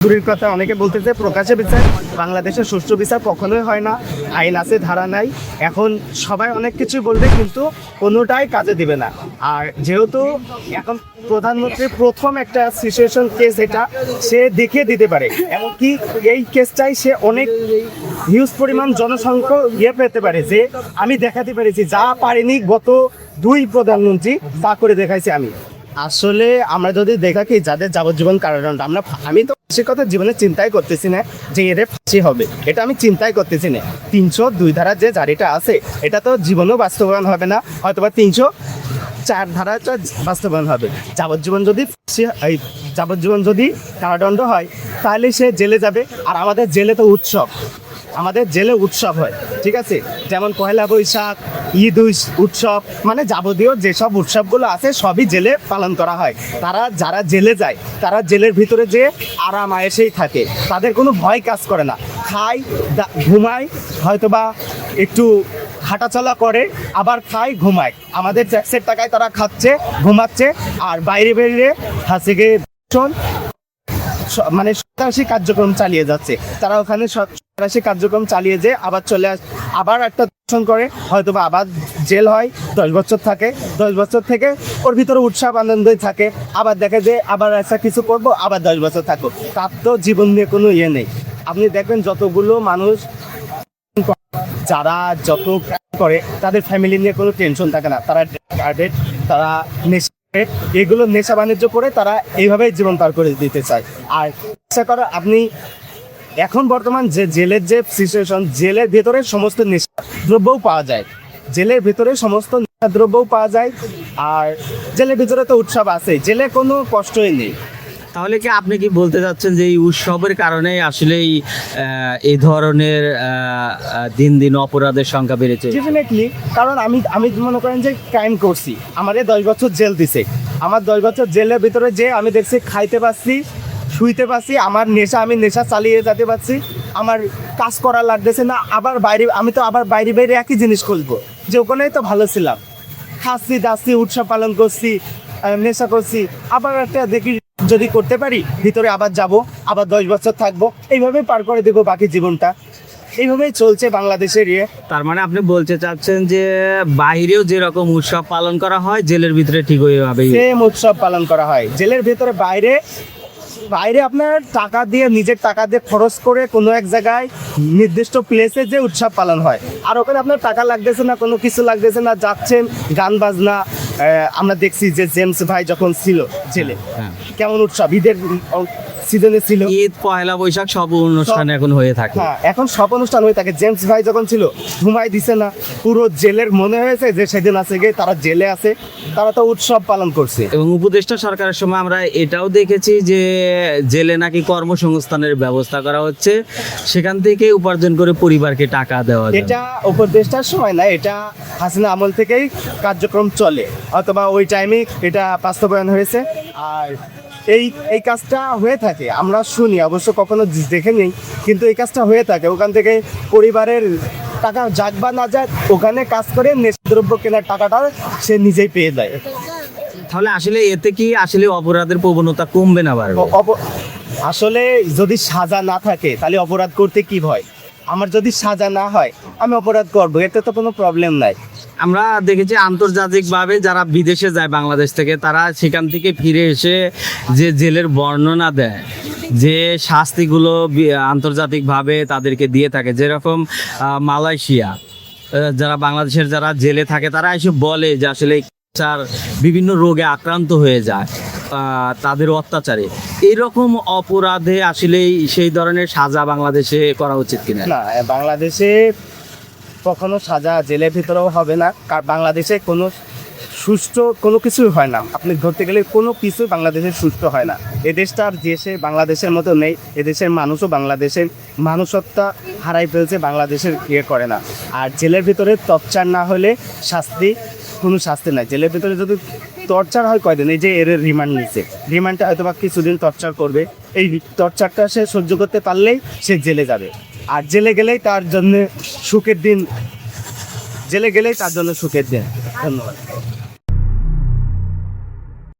দূরের কথা অনেকে বলতেছে প্রকাশ্যে বিচার, বাংলাদেশের সুষ্ঠু বিচার কখনোই হয় না। আইন আছে, ধারা নাই। এখন সবাই অনেক কিছু বলবে কিন্তু কোনোটাই কাজে দিবে না। আর যেহেতু এখন প্রধানমন্ত্রীর প্রথম একটা সিচুয়েশন কেস, এটা সে দেখিয়ে দিতে পারে, এমনকি এই কেসটাই সে অনেক হিউজ পরিমাণ জনসংখ্যা পেতে পারে যে আমি দেখাতে পেরেছি যা পারিনি গত দুই প্রধানমন্ত্রী তা করে দেখাইছি আমি। আসলে আমরা যদি দেখা কি যাদের যাবজ্জীবন কারাদণ্ড, আমি তো সে কথা জীবনে চিন্তাই করতেছি না যে এর ফাঁসি হবে, এটা আমি চিন্তাই করতেছি না। 302 ধারা যে জারিটা আছে এটা তো জীবনেও বাস্তবায়ন হবে না, হয়তোবা 304 ধারাটা বাস্তবায়ন হবে। যাবজ্জীবন যদি কারাদণ্ড হয় তাহলে সে জেলে যাবে। আর আমাদের জেলে তো আমাদের জেলে উৎসব হয়, ঠিক আছে, যেমন পয়লা বৈশাখ, ঈদ উৎসব, মানে যাবতীয় যেসব উৎসবগুলো আছে সবই জেলে পালন করা হয়। যারা জেলে যায় তারা জেলের ভিতরে যে আরাম আয়েসেই থাকে, তাদের কোনো ভয় কাজ করে না। খায়, ঘুমায়, হয়তোবা একটু হাঁটাচলা করে, আবার খায়, ঘুমায়। আমাদের ট্যাক্সের টাকায় তারা খাচ্ছে, ঘুমাচ্ছে, আর বাইরে হাসিকে মানে সন্ত্রাসী কার্যক্রম চালিয়ে যাচ্ছে। তারা ওখানে সন্ত্রাসী কার্যক্রম চালিয়ে যে আবার আবার একটা দর্শন করে, হয়তো বা আবার জেল হয়, 10 বছর থাকে, 10 বছর থেকে ওর ভিতরে উৎসব আনন্দই থাকে, আবার দেখে যে আবার একটা কিছু করব, আবার 10 বছর থাকবো। তার তো জীবন নিয়ে কোনো নেই। আপনি দেখবেন যতগুলো মানুষ যারা যত করে তাদের ফ্যামিলি নিয়ে কোনো টেনশন থাকে না, তারা তারা এগুলো নেশা বাণিজ্য করে তারা এইভাবেই জীবন পার করে দিতে চায়। আর ইচ্ছা করা আপনি এখন বর্তমান যে জেলের যে সিচুয়েশন, জেলের ভেতরে সমস্ত নেশা দ্রব্যও পাওয়া যায়, জেলের ভেতরে সমস্ত নেশা দ্রব্যও পাওয়া যায়। আর জেলের ভিতরে তো উৎসব আছে, জেলে কোনো কষ্টই নেই। তাহলে কি আপনি কি বলতে চাচ্ছেন যে এই উৎসবের কারণে আসলেই এই ধরনের দিন দিন অপরাধের সংখ্যা বেড়েছে? ডেফিনেটলি, কারণ আমি মনে করেন যে ক্রাইম করছি, আমাদের 10 বছর জেল দিছে। আমার 10 বছর জেলের ভিতরে যে আমি দেখছি খাইতে পারছি, শুইতে পারছি, আমি নেশা চালিয়ে যেতে পারছি, আমার কাজ করা লাগতেছে না। আমি তো আবার বাইরে একই জিনিস খুঁজবো যে ওখানেই তো ভালো ছিলাম, খাচ্ছি দাচ্ছি, উৎসব পালন করছি, নেশা করছি, আবার একটা দেখি যদি করতে পারি ভিতরে আবার যাব, আবার 10 বছর থাকবো, এইভাবেই পার করে দেবো বাকি জীবনটা। এইভাবেই চলছে বাংলাদেশের তার মানে আপনি বলতে চাচ্ছেন যে বাইরেও যেরকম উৎসব পালন করা হয় জেলের ভিতরে ঠিক ওইভাবেই সেম উৎসব পালন করা হয়। জেলের ভিতরে বাইরে আপনার টাকা দিয়ে, নিজের টাকা দিয়ে খরচ করে কোনো এক জায়গায় নির্দিষ্ট প্লেসে যে উৎসব পালন হয়, আর ওখানে আপনার টাকা লাগতেছে না, কোনো কিছু লাগতেছে না, যাচ্ছেন গান বাজনা। আমরা দেখছি যে জেমস ভাই যখন ছিল জেলে, কেমন উৎসব ঈদের সিজনে ছিল, ঈদ, পয়লা বৈশাখ সব অনুষ্ঠান এখন হয়ে থাকে। হ্যাঁ, এখন সব অনুষ্ঠান হয়ে থাকে। জেমস ভাই যখন ছিল ঘুমাই দিছে না, পুরো জেলের মনে হয়েছে যে সেদিন আছে গিয়ে তারা জেলে আছে, তারা তো উৎসব পালন করছে। এবং উপদেষ্টা সরকারের সময় আমরা এটাও দেখেছি যে জেলে নাকি কর্মসংস্থানের ব্যবস্থা করা হচ্ছে, সেখান থেকে উপার্জন করে পরিবারকে টাকা দেওয়া। এটা উপদেষ্টার সময় না, এটা হাসিনা আমল থেকেই কার্যক্রম চলে, অথবা ওই টাইমে এটা বাস্তবায়ন হয়েছে। আর এই কাজটা হয়ে থাকে, আমরা শুনি, অবশ্য কখনো দেখে নেই, কিন্তু এই কাজটা হয়ে থাকে। ওখান থেকে পরিবারের টাকা যাক বা না যাক, ওখানে কাজ করে নেশাদ্রব্য কেনার টাকাটা সে নিজেই পেয়ে দেয়। তাহলে আসলে এতে কি আসলে অপরাধের প্রবণতা কমবে না বাড়বে? আসলে যদি সাজা না থাকে তাহলে অপরাধ করতে কি ভয়? আমার যদি সাজা না হয় আমি অপরাধ করবো, এতে তো কোনো প্রবলেম নাই। আমরা দেখেছি আন্তর্জাতিকভাবে যারা বিদেশে যায় বাংলাদেশ থেকে, তারা সেখান থেকে ফিরে এসে যে জেলের বর্ণনা দেয়, যে শাস্তিগুলো আন্তর্জাতিকভাবে তাদেরকে দিয়ে থাকে, যেরকম মালয়েশিয়া, যারা বাংলাদেশের যারা জেলে থাকে তারা এসে বলে যে আসলে বিভিন্ন রোগে আক্রান্ত হয়ে যায় তাদের অত্যাচারে। এইরকম অপরাধে আসলে সেই ধরনের সাজা বাংলাদেশে করা উচিত কিনা? না, বাংলাদেশে কখনো সাজা জেলের ভিতরেও হবে না, কারণ বাংলাদেশে কোনো সুষ্ঠু কোনো কিছুই হয় না। আপনি ধরতে গেলে কোনো কিছু বাংলাদেশের সুষ্ঠু হয় না। এদেশটা আর দেশে বাংলাদেশের মতো নেই, এদেশের মানুষও বাংলাদেশের মানুষত্বটা হারাই ফেলছে, বাংলাদেশের করে না। আর জেলের ভিতরে টর্চার না হলে কোনো শাস্তি নাই। জেলের ভিতরে যদি টর্চার হয় কয়দিন, এই যে এর রিমান্ড নিচ্ছে, রিমান্ডটা হয়তো বা কিছুদিন টর্চার করবে, এই টর্চারটা সে সহ্য করতে পারলেই সে জেলে যাবে। আর জেলে গেলেই তার জন্য সুখের দিন। ধন্যবাদ।